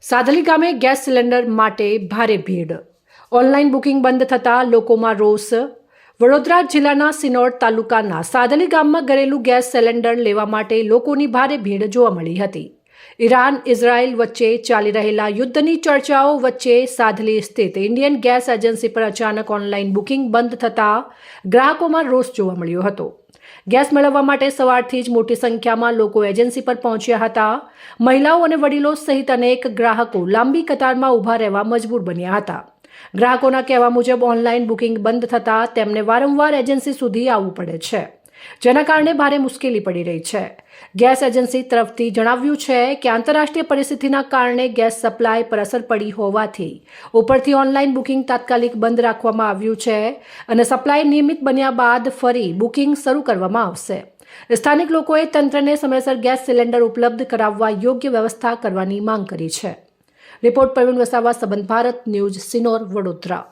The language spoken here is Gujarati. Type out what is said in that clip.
સાધલી ગામે ગેસ સિલિન્ડર માટે ભારે ભીડ. ઓનલાઈન બુકિંગ બંધ થતાં લોકોમાં રોષ. વડોદરા જિલ્લાના સિનોર તાલુકાના સાધલી ગામમાં ઘરેલું ગેસ સિલિન્ડર લેવા માટે લોકોની ભારે ભીડ જોવા મળી હતી. ઈરાન ઇઝરાયલ વચ્ચે ચાલી રહેલા યુદ્ધની ચર્ચાઓ વચ્ચે સાધલી સ્થિત ઇન્ડિયન ગેસ એજન્સી પર અચાનક ઓનલાઈન બુકિંગ બંધ થતાં ગ્રાહકોમાં રોષ જોવા મળ્યો હતો. ગેસ મેળવવા માટે સવારથી જ મોટી સંખ્યામાં લોકો એજન્સી પર પહોંચ્યા હતા. મહિલાઓ અને વડીલો સહિત અનેક ગ્રાહકો લાંબી કતારમાં ઊભા રહેવા મજબૂર બન્યા હતા. ગ્રાહકોના કહેવા મુજબ ઓનલાઈન બુકિંગ બંધ થતાં તેમને વારંવાર એજન્સી સુધી આવવું પડે છે, જેના કારણે ભારે મુશ્કેલી પડી રહી છે. ગેસ એજન્સી તરફથી જણાવ્યું છે કે આંતરરાષ્ટ્રીય પરિસ્થિતિના કારણે ગેસ સપ્લાય પર અસર પડી હોવાથી ઉપરથી ઓનલાઈન બુકિંગ તાત્કાલિક બંધ રાખવામાં આવ્યું છે અને સપ્લાય નિયમિત બન્યા બાદ ફરી બુકિંગ શરૂ કરવામાં આવશે. સ્થાનિક લોકોએ તંત્રને સમયસર ગેસ સિલિન્ડર ઉપલબ્ધ કરાવવા યોગ્ય વ્યવસ્થા કરવાની માંગ કરી છે. રિપોર્ટ પ્રવીણ વસાવા, સંબંધ ભારત ન્યૂઝ, સિનોર, વડોદરા.